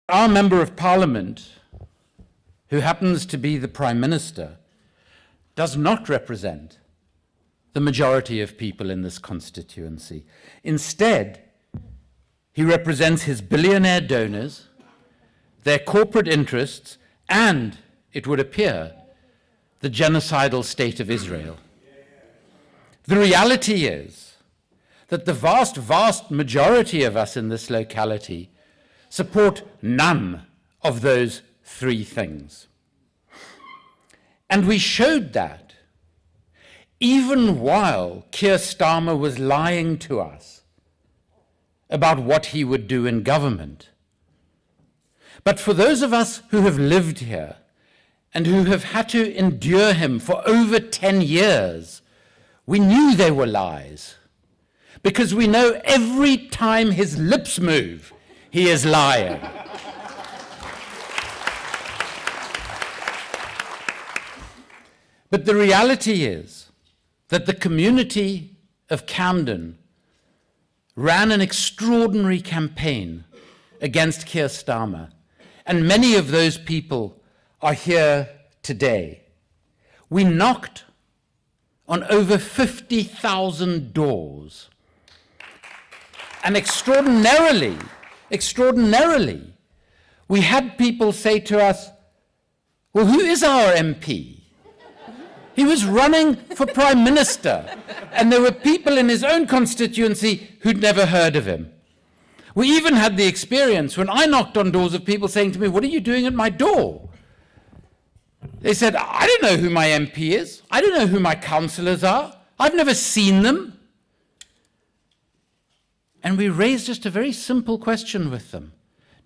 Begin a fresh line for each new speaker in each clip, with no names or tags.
Our Member of Parliament, who happens to be the Prime Minister, does not represent the majority of people in this constituency. Instead, he represents his billionaire donors, their corporate interests, and, it would appear, the genocidal state of Israel. The reality is that the vast, vast majority of us in this locality support none of those three things. And we showed that even while Keir Starmer was lying to us about what he would do in government. But for those of us who have lived here and who have had to endure him for over 10 years, we knew they were lies, because we know every time his lips move, he is lying. But the reality is that the community of Camden ran an extraordinary campaign against Keir Starmer, and many of those people are here today. We knocked on over 50,000 doors, and extraordinarily, we had people say to us, well, who is our MP? He was running for Prime Minister, and there were people in his own constituency who'd never heard of him. We even had the experience when I knocked on doors of people saying to me, what are you doing at my door? They said, I don't know who my MP is. I don't know who my councillors are. I've never seen them. And we raised just a very simple question with them.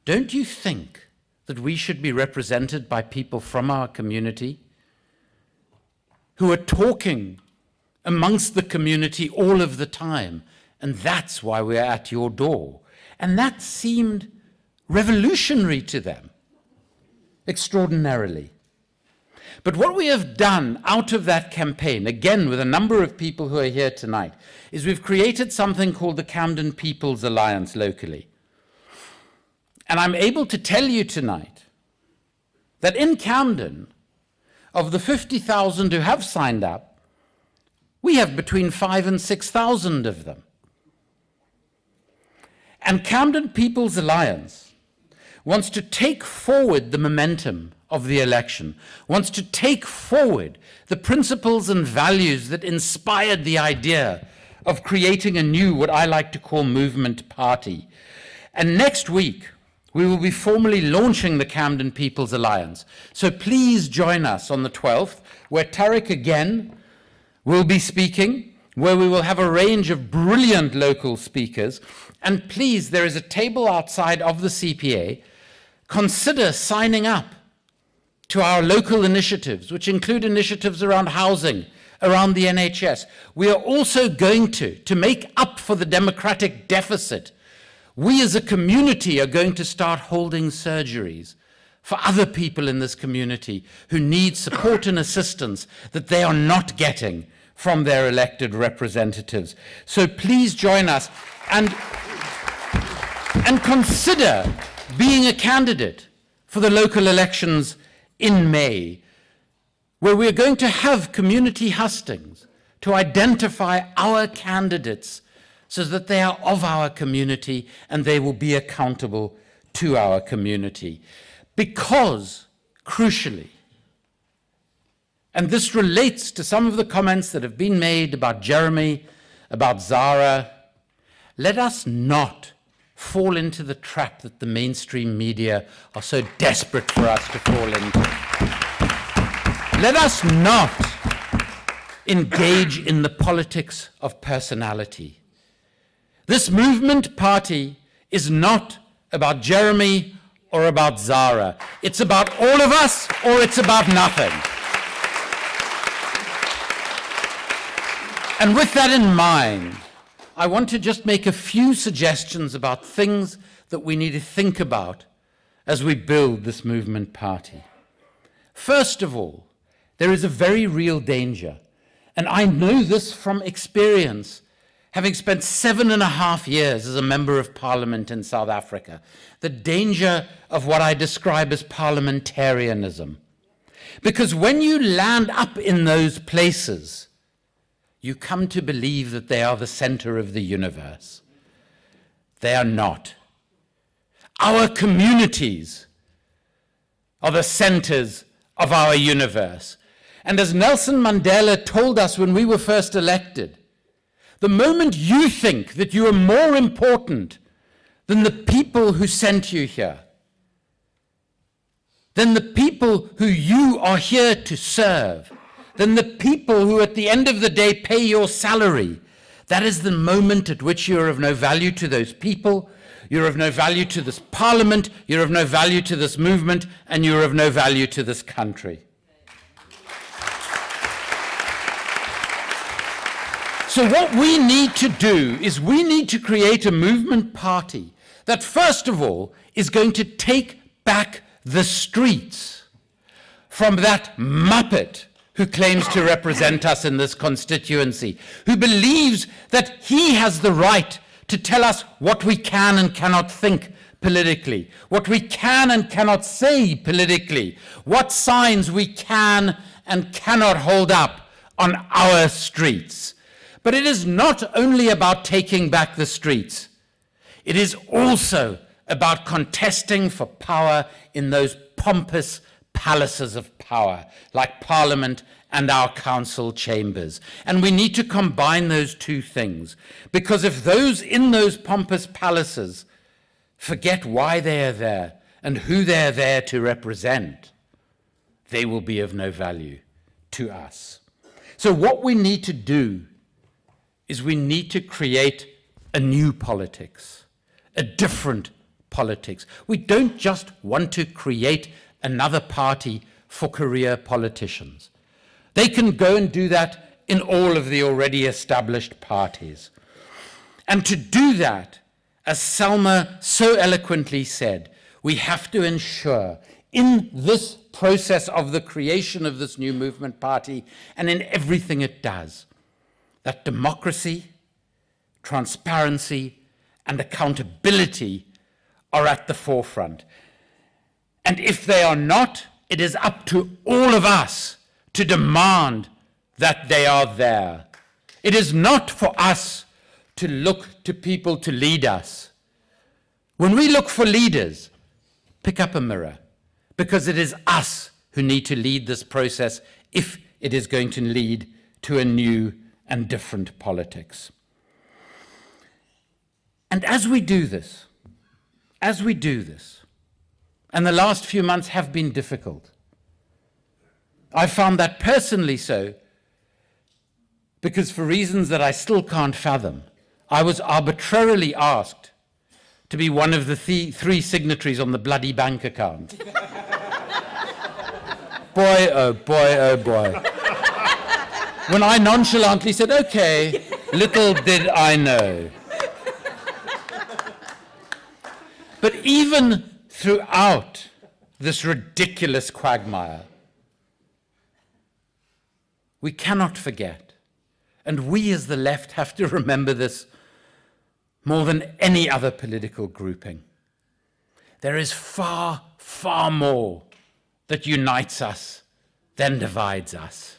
Don't you think that we should be represented by people from our community who are talking amongst the community all of the time? And that's why we're at your door. And that seemed revolutionary to them, extraordinarily. But what we have done out of that campaign, again with a number of people who are here tonight, is we've created something called the Camden People's Alliance locally. And I'm able to tell you tonight that in Camden, of the 50,000 who have signed up, we have between 5,000 and 6,000 of them. And Camden People's Alliance wants to take forward the momentum of the election, wants to take forward the principles and values that inspired the idea of creating a new, what I like to call, movement party. And next week, we will be formally launching the Camden People's Alliance. So please join us on the 12th, where Tariq again will be speaking, where we will have a range of brilliant local speakers. And please, there is a table outside of the CPA. Consider signing up to our local initiatives, which include initiatives around housing, around the NHS. We are also going to make up for the democratic deficit, we as a community are going to start holding surgeries for other people in this community who need support and assistance that they are not getting from their elected representatives. So please join us and consider being a candidate for the local elections in May, where we're going to have community hustings to identify our candidates so that they are of our community and they will be accountable to our community. Because, crucially, and this relates to some of the comments that have been made about Jeremy, about Zarah, let us not fall into the trap that the mainstream media are so desperate for us to fall into. Let us not engage in the politics of personality. This movement party is not about Jeremy or about Zarah. It's about all of us or it's about nothing. And with that in mind, I want to just make a few suggestions about things that we need to think about as we build this movement party. First of all, there is a very real danger, and I know this from experience, having spent 7.5 years as a member of parliament in South Africa, the danger of what I describe as parliamentarianism. Because when you land up in those places, you come to believe that they are the center of the universe. They are not. Our communities are the centers of our universe. And as Nelson Mandela told us when we were first elected, the moment you think that you are more important than the people who sent you here, than the people who you are here to serve, than the people who at the end of the day pay your salary, that is the moment at which you are of no value to those people, you're of no value to this parliament, you're of no value to this movement, and you're of no value to this country. So what we need to do is we need to create a movement party that, first of all, is going to take back the streets from that muppet who claims to represent us in this constituency, who believes that he has the right to tell us what we can and cannot think politically, what we can and cannot say politically, what signs we can and cannot hold up on our streets. But it is not only about taking back the streets. It is also about contesting for power in those pompous palaces of power, like Parliament and our council chambers. And we need to combine those two things, because if those in those pompous palaces forget why they are there and who they are there to represent, they will be of no value to us. So what we need to do is we need to create a new politics, a different politics. We don't just want to create another party for career politicians. They can go and do that in all of the already established parties. And to do that, as Salma so eloquently said, we have to ensure in this process of the creation of this new movement party and in everything it does, that democracy, transparency, and accountability are at the forefront. And if they are not, it is up to all of us to demand that they are there. It is not for us to look to people to lead us. When we look for leaders, pick up a mirror, because it is us who need to lead this process if it is going to lead to a new and different politics. And as we do this, and the last few months have been difficult, I found that personally so, because for reasons that I still can't fathom, I was arbitrarily asked to be one of the three signatories on the bloody bank account. Boy, oh boy, oh boy. When I nonchalantly said, okay, little did I know. But even throughout this ridiculous quagmire, we cannot forget, and we as the left have to remember this more than any other political grouping. There is far, far more that unites us than divides us.